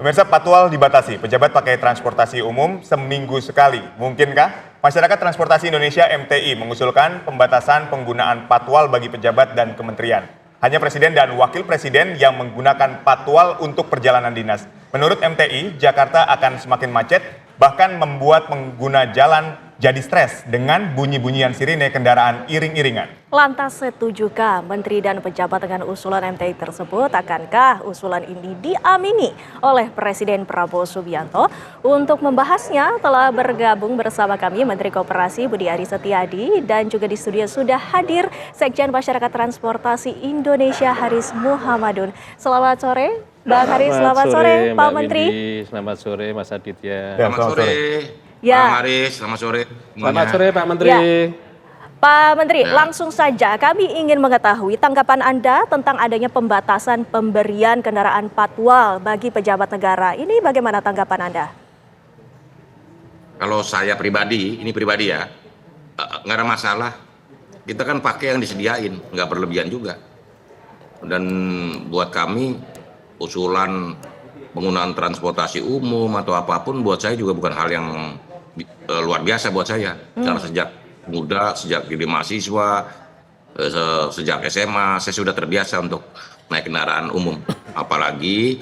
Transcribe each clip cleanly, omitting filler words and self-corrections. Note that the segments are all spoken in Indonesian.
Pemirsa, patwal dibatasi, pejabat pakai transportasi umum seminggu sekali. Mungkinkah? Masyarakat Transportasi Indonesia (MTI) mengusulkan pembatasan penggunaan patwal bagi pejabat dan kementerian. Hanya Presiden dan Wakil Presiden yang menggunakan patwal untuk perjalanan dinas. Menurut MTI, Jakarta akan semakin macet, bahkan membuat pengguna jalan jadi stres dengan bunyi-bunyian sirine kendaraan iring-iringan. Lantas setujukah Menteri dan pejabat dengan usulan MTI tersebut? Akankah usulan ini diamini oleh Presiden Prabowo Subianto? Untuk membahasnya telah bergabung bersama kami Menteri Koperasi Budi Aris Setiadi dan juga di studio sudah hadir Sekjen Masyarakat Transportasi Indonesia Haris Muhammadun. Selamat sore, Bang Haris. Selamat sore, Pak Menteri. Selamat sore, Mas Aditya. Selamat sore. Ya. Bang Haris, selamat sore. Selamat sore, Pak Menteri. Ya. Pak Menteri, langsung saja kami ingin mengetahui tanggapan Anda tentang adanya pembatasan pemberian kendaraan patwal bagi pejabat negara. Ini bagaimana tanggapan Anda? Kalau saya pribadi, ini pribadi ya, nggak ada masalah. Kita kan pakai yang disediain, nggak berlebihan juga. Dan buat kami, usulan penggunaan transportasi umum atau apapun buat saya juga bukan hal yang luar biasa buat saya. Karena sejak muda, sejak jadi mahasiswa, sejak SMA, saya sudah terbiasa untuk naik kendaraan umum. Apalagi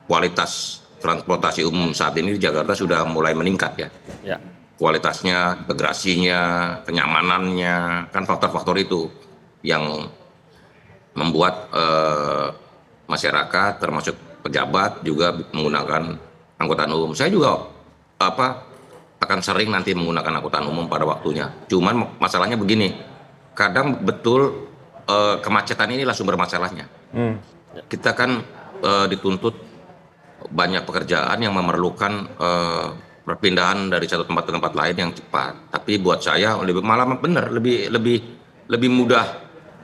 kualitas transportasi umum saat ini di Jakarta sudah mulai meningkat ya. Kualitasnya, integrasinya, kenyamanannya, kan faktor-faktor itu yang membuat masyarakat termasuk pejabat juga menggunakan angkutan umum. Saya juga akan sering nanti menggunakan angkutan umum pada waktunya. Cuman masalahnya begini, kadang betul kemacetan inilah sumber masalahnya. Kita kan dituntut banyak pekerjaan yang memerlukan perpindahan dari satu tempat ke tempat lain yang cepat. Tapi buat saya lebih mudah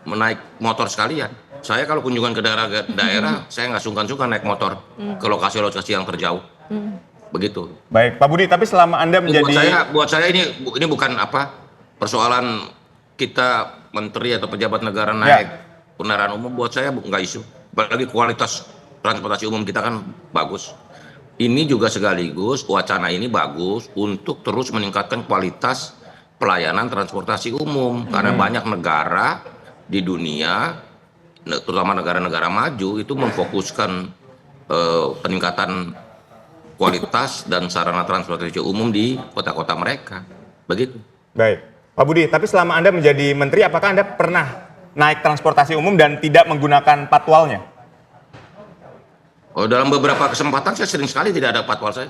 menaik motor sekalian. Saya kalau kunjungan ke daerah, saya nggak sungkan-sungkan naik motor ke lokasi-lokasi yang terjauh. Begitu. Baik, Pak Budi, tapi selama Anda menjadi... Buat saya ini bukan persoalan kita menteri atau pejabat negara naik kendaraan umum. Buat saya nggak isu. Apalagi kualitas transportasi umum kita kan bagus. Ini juga sekaligus wacana ini bagus untuk terus meningkatkan kualitas pelayanan transportasi umum. Karena banyak negara di dunia, terutama negara-negara maju, itu memfokuskan peningkatan kualitas dan sarana transportasi umum di kota-kota mereka. Begitu. Baik. Pak Budi, tapi selama Anda menjadi menteri, apakah Anda pernah naik transportasi umum dan tidak menggunakan patwalnya? Oh, dalam beberapa kesempatan saya sering sekali tidak ada patwal saya.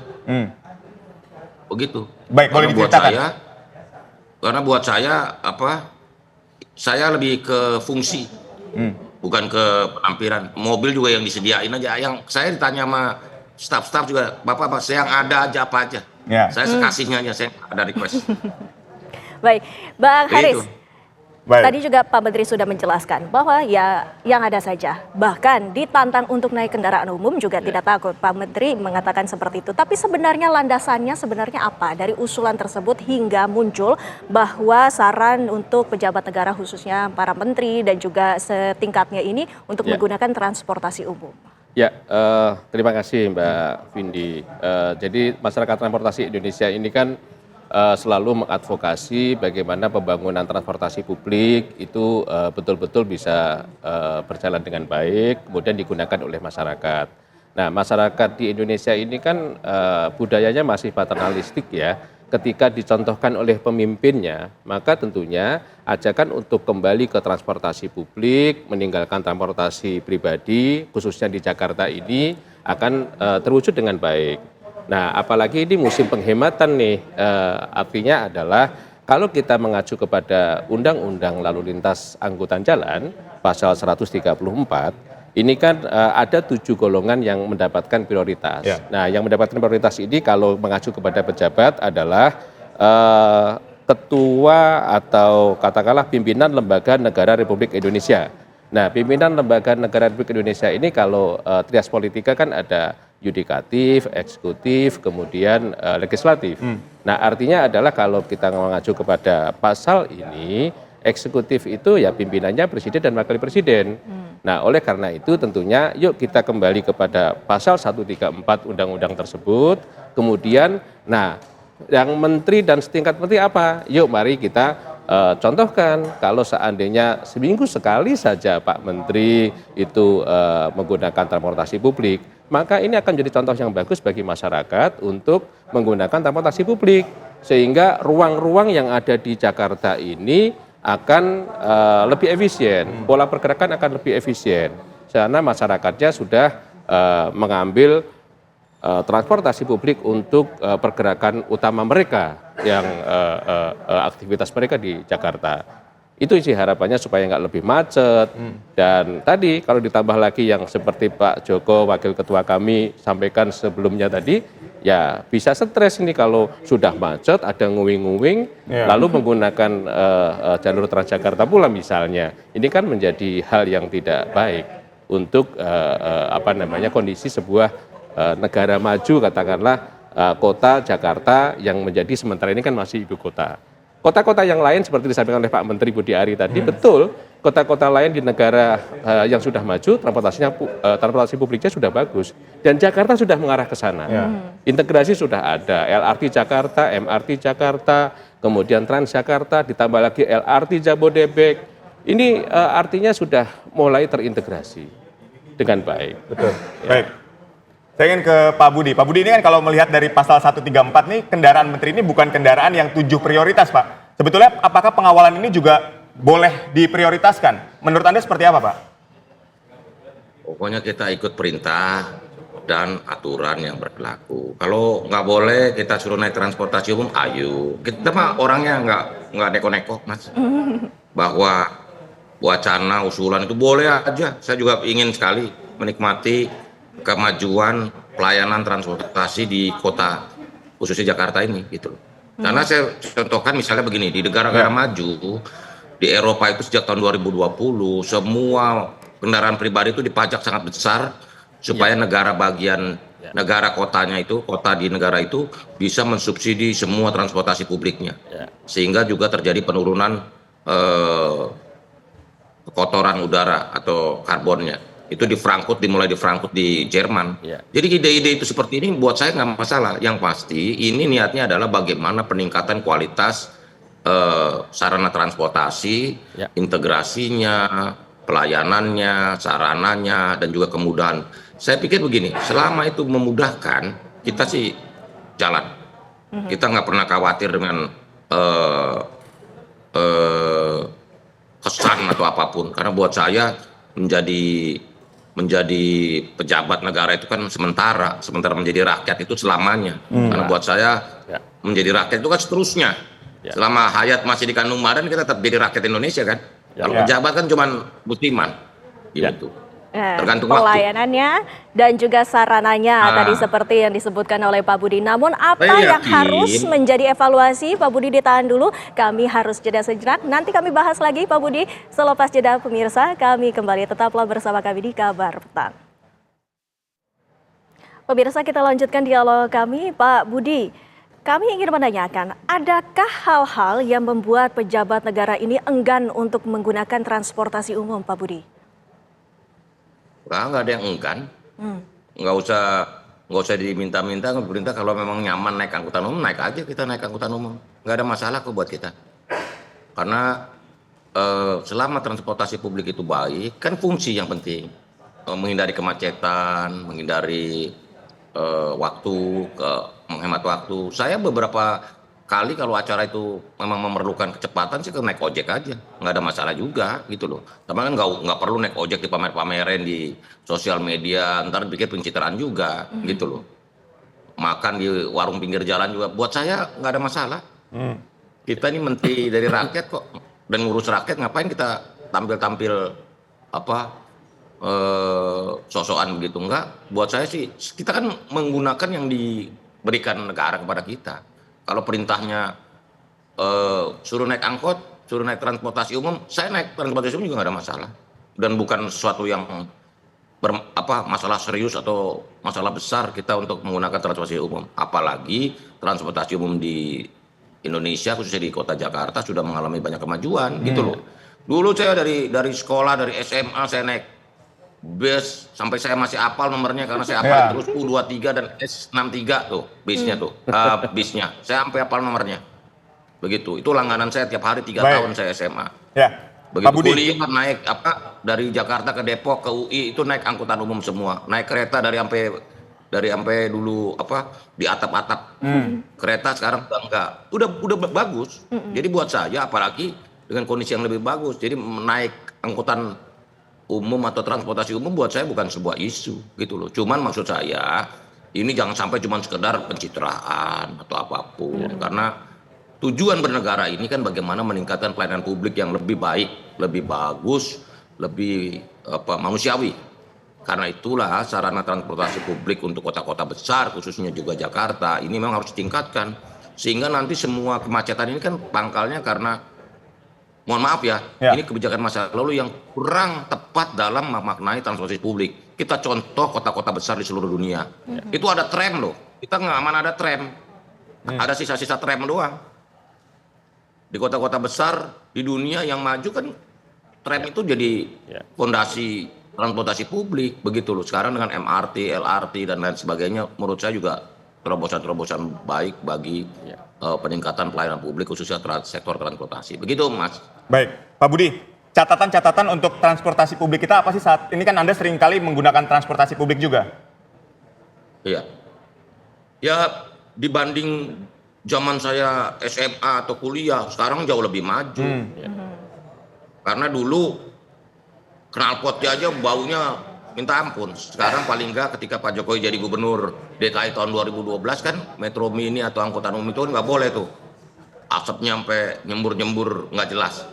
Begitu. Baik, boleh diceritakan. Karena buat saya saya lebih ke fungsi, bukan ke penampilan. Mobil juga yang disediain aja. Yang saya ditanya sama staf-staf juga, Bapak saya yang ada aja apa aja. Saya sekasihnya aja, saya ada request. Baik, Bang Haris. Baik. Tadi juga Pak Menteri sudah menjelaskan bahwa ya yang ada saja. Bahkan ditantang untuk naik kendaraan umum juga tidak takut. Pak Menteri mengatakan seperti itu. Tapi sebenarnya landasannya sebenarnya apa dari usulan tersebut hingga muncul bahwa saran untuk pejabat negara khususnya para menteri dan juga setingkatnya ini untuk menggunakan transportasi umum? Ya, terima kasih Mbak Vindi. Jadi masyarakat transportasi Indonesia ini kan selalu mengadvokasi bagaimana pembangunan transportasi publik itu betul-betul bisa berjalan dengan baik, kemudian digunakan oleh masyarakat. Nah, masyarakat di Indonesia ini kan budayanya masih paternalistik ya. Ketika dicontohkan oleh pemimpinnya, maka tentunya ajakan untuk kembali ke transportasi publik, meninggalkan transportasi pribadi, khususnya di Jakarta ini akan terwujud dengan baik. Nah, apalagi ini musim penghematan nih, artinya adalah kalau kita mengacu kepada Undang-Undang Lalu Lintas Angkutan Jalan, pasal 134, ini kan ada 7 golongan yang mendapatkan prioritas. Nah, yang mendapatkan prioritas ini kalau mengacu kepada pejabat adalah ketua atau katakanlah pimpinan lembaga negara Republik Indonesia. Nah, pimpinan lembaga negara Republik Indonesia ini kalau trias politika kan ada yudikatif, eksekutif, kemudian legislatif. Nah, artinya adalah kalau kita mengacu kepada pasal ini, eksekutif itu ya pimpinannya presiden dan wakil presiden. Nah, oleh karena itu tentunya yuk kita kembali kepada pasal 134 undang-undang tersebut. Kemudian, nah, yang menteri dan setingkat menteri apa? Yuk mari kita contohkan kalau seandainya seminggu sekali saja Pak Menteri itu menggunakan transportasi publik, maka ini akan jadi contoh yang bagus bagi masyarakat untuk menggunakan transportasi publik. Sehingga ruang-ruang yang ada di Jakarta ini akan lebih efisien, pola pergerakan akan lebih efisien, karena masyarakatnya sudah mengambil transportasi publik untuk pergerakan utama mereka yang aktivitas mereka di Jakarta. Itu sih harapannya supaya nggak lebih macet. Dan tadi kalau ditambah lagi yang seperti Pak Joko, Wakil Ketua kami sampaikan sebelumnya tadi, ya bisa stres ini kalau sudah macet, ada nguwing-nguwing, lalu menggunakan jalur Transjakarta pula misalnya. Ini kan menjadi hal yang tidak baik untuk kondisi sebuah negara maju, katakanlah kota Jakarta yang menjadi sementara ini kan masih ibu kota. Kota-kota yang lain seperti disampaikan oleh Pak Menteri Budi Ari tadi, betul, kota-kota lain di negara yang sudah maju, transportasi publiknya sudah bagus. Dan Jakarta sudah mengarah ke sana. Integrasi sudah ada, LRT Jakarta, MRT Jakarta, kemudian Transjakarta, ditambah lagi LRT Jabodebek. Ini artinya sudah mulai terintegrasi dengan baik. Betul. Baik. Saya ingin ke Pak Budi. Pak Budi, ini kan kalau melihat dari pasal 134 nih, kendaraan menteri ini bukan kendaraan yang 7 prioritas, Pak. Sebetulnya apakah pengawalan ini juga boleh diprioritaskan? Menurut Anda seperti apa, Pak? Pokoknya kita ikut perintah dan aturan yang berlaku. Kalau nggak boleh kita suruh naik transportasi umum, ayo. Kita mah orangnya nggak neko-neko, Mas. Bahwa wacana usulan itu boleh aja. Saya juga ingin sekali menikmati kemajuan pelayanan transportasi di kota khususnya Jakarta ini gitu. Karena saya contohkan misalnya begini, di negara-negara maju di Eropa itu sejak tahun 2020 semua kendaraan pribadi itu dipajak sangat besar supaya negara bagian negara kotanya itu, kota di negara itu bisa mensubsidi semua transportasi publiknya. Sehingga juga terjadi penurunan kotoran udara atau karbonnya. Itu dimulai di Frankfurt di Jerman. Jadi ide-ide itu seperti ini buat saya nggak masalah. Yang pasti ini niatnya adalah bagaimana peningkatan kualitas sarana transportasi, integrasinya, pelayanannya, sarananya, dan juga kemudahan. Saya pikir begini, selama itu memudahkan, kita sih jalan. Kita nggak pernah khawatir dengan kesan atau apapun. Karena buat saya menjadi pejabat negara itu kan sementara menjadi rakyat itu selamanya. Karena buat saya menjadi rakyat itu kan seterusnya. Selama hayat masih di kandung badan kita tetap jadi rakyat Indonesia kan. Kalau pejabat kan cuman musiman gitu. Tergantung pelayanannya dan juga sarananya tadi seperti yang disebutkan oleh Pak Budi. Namun apa yang harus menjadi evaluasi, Pak Budi ditahan dulu, kami harus jeda sejenak. Nanti kami bahas lagi Pak Budi selepas jeda pemirsa. Kami kembali, tetaplah bersama kami di Kabar Petang. Pemirsa, kita lanjutkan dialog kami. Pak Budi, kami ingin menanyakan, adakah hal-hal yang membuat pejabat negara ini enggan untuk menggunakan transportasi umum, Pak Budi? Nggak ada yang enggan, nggak usah diminta-minta pemerintah. Kalau memang nyaman naik angkutan umum, naik aja kita naik angkutan umum, nggak ada masalah kok buat kita. Karena selama transportasi publik itu baik, kan fungsi yang penting, menghindari kemacetan, menghindari menghemat waktu. Saya beberapa kali kalau acara itu memang memerlukan kecepatan sih naik ojek aja, nggak ada masalah juga gitu loh. Tapi kan nggak perlu naik ojek di pamer-pamerin di sosial media, ntar bikin pencitraan juga gitu loh. Makan di warung pinggir jalan juga, buat saya nggak ada masalah. Kita ini menteri dari rakyat kok, dan ngurus rakyat, ngapain kita tampil-tampil sosokan begitu? Enggak, buat saya sih kita kan menggunakan yang diberikan negara kepada kita. Kalau perintahnya suruh naik angkot, suruh naik transportasi umum, saya naik transportasi umum juga nggak ada masalah. Dan bukan sesuatu yang masalah serius atau masalah besar kita untuk menggunakan transportasi umum. Apalagi transportasi umum di Indonesia khususnya di kota Jakarta sudah mengalami banyak kemajuan gitu loh. Dulu saya dari sekolah, dari SMA saya naik bus sampai saya masih hafal nomornya karena saya hafal terus U23 dan S63 tuh bisnya tuh bisnya saya sampai hafal nomornya begitu. Itu langganan saya tiap hari 3 tahun saya SMA. Ya. Begitu Pak Budi. kuliah naik dari Jakarta ke Depok ke UI itu naik angkutan umum semua, naik kereta dari sampai dulu di atap-atap kereta, sekarang udah bagus. Jadi buat saya apalagi dengan kondisi yang lebih bagus, jadi naik angkutan umum atau transportasi umum buat saya bukan sebuah isu gitu loh. Cuman maksud saya ini jangan sampai cuma sekedar pencitraan atau apapun, karena tujuan bernegara ini kan bagaimana meningkatkan pelayanan publik yang lebih baik, lebih bagus, lebih manusiawi. Karena itulah sarana transportasi publik untuk kota-kota besar, khususnya juga Jakarta, ini memang harus ditingkatkan. Sehingga nanti semua kemacetan ini kan pangkalnya karena, mohon maaf ya, ini kebijakan masa lalu yang kurang tepat dalam memaknai transportasi publik. Kita contoh kota-kota besar di seluruh dunia. Itu ada tram loh, kita nggak aman ada tram. Ada sisa-sisa tram doang. Di kota-kota besar di dunia yang maju kan tram itu jadi fondasi transportasi publik begitu loh. Sekarang dengan MRT, LRT dan lain sebagainya, menurut saya juga terobosan-terobosan baik bagi peningkatan pelayanan publik khususnya sektor transportasi. Begitu Mas. Baik, Pak Budi, catatan-catatan untuk transportasi publik kita apa sih saat ini? Kan Anda seringkali menggunakan transportasi publik juga. Iya. Ya dibanding zaman saya SMA atau kuliah, sekarang jauh lebih maju. Karena dulu knalpotnya aja baunya minta ampun. Sekarang paling enggak ketika Pak Jokowi jadi gubernur DKI tahun 2012 kan Metro Mini atau angkutan umum itu nggak boleh tuh. Asapnya sampai nyembur-nyembur nggak jelas.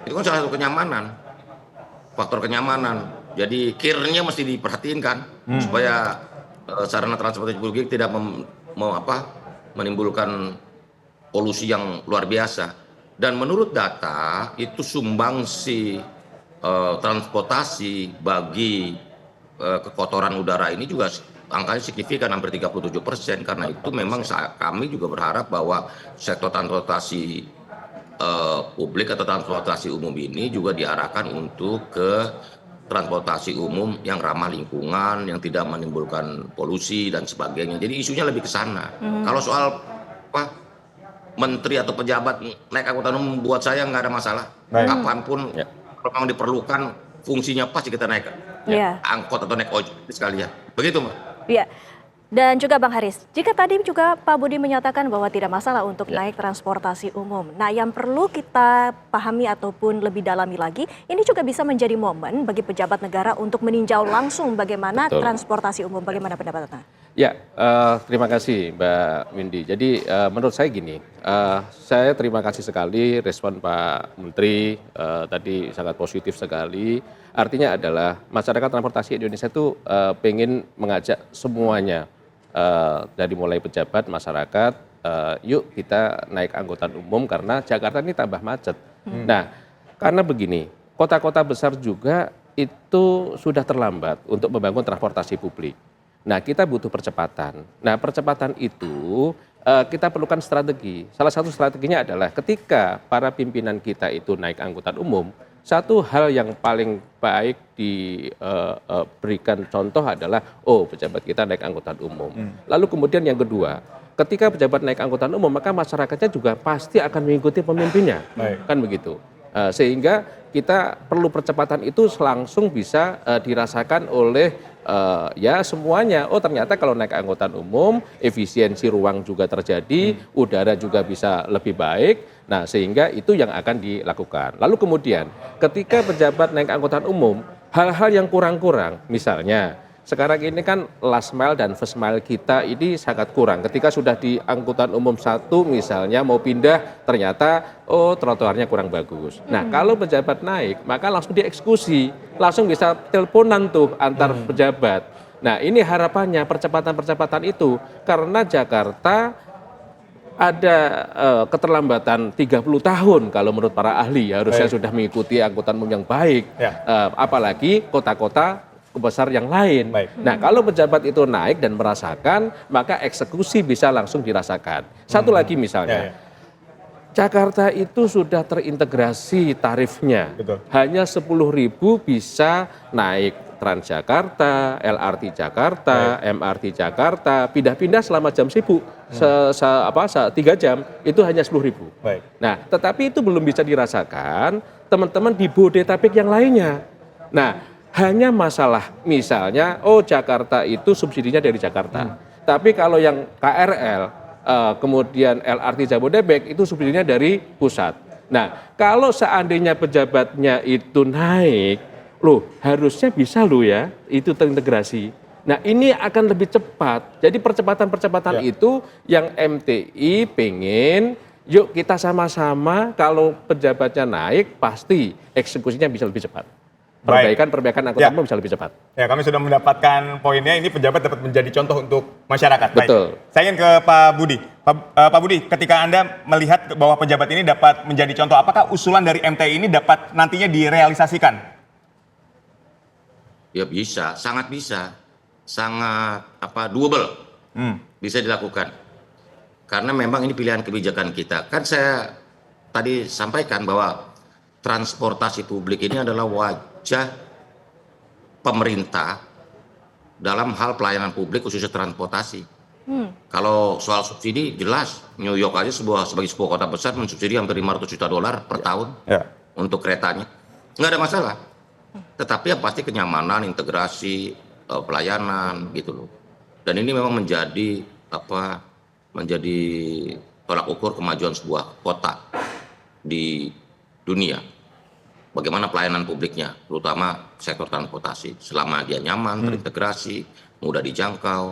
Itu kan salah satu kenyamanan. Faktor kenyamanan. Jadi kirnya mesti diperhatiin kan supaya sarana transportasi publik tidak menimbulkan polusi yang luar biasa. Dan menurut data itu sumbangsi transportasi bagi kekotoran udara ini juga angkanya signifikan, hampir 37%. Karena itu memang kami juga berharap bahwa sektor transportasi publik atau transportasi umum ini juga diarahkan untuk ke transportasi umum yang ramah lingkungan, yang tidak menimbulkan polusi dan sebagainya. Jadi isunya lebih ke sana. Kalau soal menteri atau pejabat naik angkutan umum buat saya nggak ada masalah. Kapanpun kalau memang diperlukan fungsinya pasti kita naik angkot atau naik ojek sekalian. Begitu Mbak. Iya. Dan juga Bang Haris, jika tadi juga Pak Budi menyatakan bahwa tidak masalah untuk naik transportasi umum. Nah, yang perlu kita pahami ataupun lebih dalami lagi, ini juga bisa menjadi momen bagi pejabat negara untuk meninjau langsung bagaimana transportasi umum. Bagaimana pendapat Anda? Ya, terima kasih Mbak Windy. Jadi menurut saya gini, saya terima kasih sekali respon Pak Menteri tadi sangat positif sekali. Artinya adalah masyarakat transportasi Indonesia itu pengen mengajak semuanya, dari mulai pejabat, masyarakat, yuk kita naik angkutan umum karena Jakarta ini tambah macet. Nah, karena begini, kota-kota besar juga itu sudah terlambat untuk membangun transportasi publik. Nah, kita butuh percepatan. Nah, percepatan itu kita perlukan strategi. Salah satu strateginya adalah ketika para pimpinan kita itu naik angkutan umum, satu hal yang paling baik diberikan contoh adalah, pejabat kita naik angkutan umum. Lalu kemudian yang kedua, ketika pejabat naik angkutan umum, maka masyarakatnya juga pasti akan mengikuti pemimpinnya. Kan begitu. Sehingga kita perlu percepatan itu langsung bisa dirasakan oleh semuanya. Ternyata kalau naik angkutan umum efisiensi ruang juga terjadi, udara juga bisa lebih baik. Nah, sehingga itu yang akan dilakukan. Lalu kemudian ketika pejabat naik angkutan umum, hal-hal yang kurang-kurang, misalnya sekarang ini kan last mile dan first mile kita ini sangat kurang. Ketika sudah di angkutan umum satu misalnya mau pindah, ternyata trotoarnya kurang bagus. Nah, kalau pejabat naik, maka langsung dieksekusi, langsung bisa teleponan tuh antar pejabat. Nah, ini harapannya percepatan-percepatan itu, karena Jakarta ada keterlambatan 30 tahun kalau menurut para ahli, harusnya sudah mengikuti angkutan umum yang baik. Apalagi kota-kota besar yang lain. Nah, kalau pejabat itu naik dan merasakan, maka eksekusi bisa langsung dirasakan. Satu lagi misalnya, Jakarta itu sudah terintegrasi tarifnya. Betul. Hanya 10.000 bisa naik Transjakarta, LRT Jakarta, MRT Jakarta, pindah-pindah selama jam sibuk. 3 jam itu hanya 10.000. Baik. Nah, tetapi itu belum bisa dirasakan teman-teman di Bodetabek yang lainnya. Nah, hanya masalah misalnya, Jakarta itu subsidinya dari Jakarta. Tapi kalau yang KRL, kemudian LRT Jabodebek itu subsidinya dari pusat. Nah, kalau seandainya pejabatnya itu naik, harusnya bisa ya, itu terintegrasi. Nah, ini akan lebih cepat. Jadi percepatan-percepatan itu yang MTI pengen, yuk kita sama-sama kalau pejabatnya naik, pasti eksekusinya bisa lebih cepat. Perbaikan angkutan umum bisa lebih cepat. Ya, kami sudah mendapatkan poinnya. Ini pejabat dapat menjadi contoh untuk masyarakat. Betul. Baik. Saya ingin ke Pak Budi. Pak Budi, ketika Anda melihat bahwa pejabat ini dapat menjadi contoh, apakah usulan dari MTI ini dapat nantinya direalisasikan? Ya bisa, sangat doable, bisa dilakukan. Karena memang ini pilihan kebijakan kita. Kan saya tadi sampaikan bahwa transportasi publik ini adalah wajah pemerintah dalam hal pelayanan publik khususnya transportasi. Kalau soal subsidi jelas, New York aja sebagai sebuah kota besar mensubsidi hampir $500 juta per tahun untuk keretanya. Nggak ada masalah. Tetapi yang pasti kenyamanan, integrasi, pelayanan gitu loh. Dan ini memang menjadi tolak ukur kemajuan sebuah kota di dunia. Bagaimana pelayanan publiknya, terutama sektor transportasi, selama dia nyaman, terintegrasi, mudah dijangkau,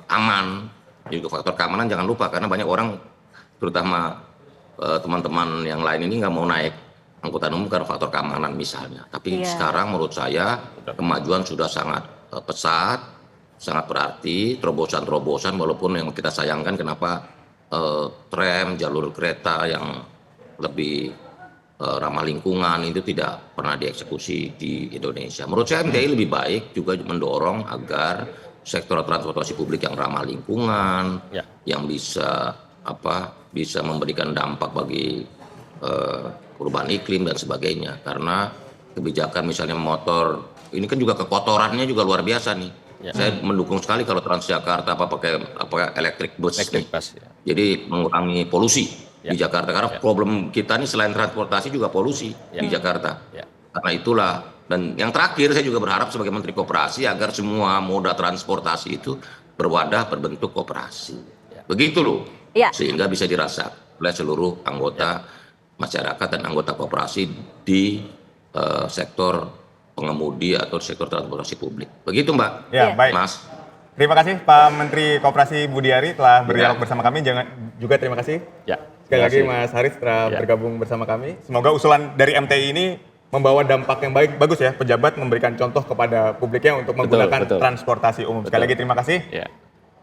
aman. Juga faktor keamanan jangan lupa, karena banyak orang, terutama teman-teman yang lain ini nggak mau naik angkutan umum karena faktor keamanan misalnya. Tapi sekarang menurut saya kemajuan sudah sangat pesat, sangat berarti, terobosan-terobosan, walaupun yang kita sayangkan kenapa tram, jalur kereta yang lebih ramah lingkungan itu tidak pernah dieksekusi di Indonesia. Menurut saya MTI lebih baik juga mendorong agar sektor transportasi publik yang ramah lingkungan, yang bisa memberikan dampak bagi perubahan iklim dan sebagainya. Karena kebijakan misalnya motor ini kan juga kekotorannya juga luar biasa nih. Saya mendukung sekali kalau Transjakarta pakai electric bus. Jadi mengurangi polusi di Jakarta, karena problem kita nih selain transportasi juga polusi di Jakarta. Karena itulah, dan yang terakhir saya juga berharap sebagai Menteri Koperasi agar semua moda transportasi itu berbentuk koperasi. Begitu loh, sehingga bisa dirasakan oleh seluruh anggota masyarakat dan anggota koperasi di sektor pengemudi atau sektor transportasi publik. Begitu Mbak. Ya, baik. Mas. Terima kasih Pak Menteri Koperasi Budiari telah berdialog bersama kami. Juga terima kasih. Sekali lagi Mas Haris telah bergabung bersama kami. Semoga usulan dari MTI ini membawa dampak yang bagus ya. Pejabat memberikan contoh kepada publiknya untuk menggunakan transportasi umum. Sekali lagi terima kasih.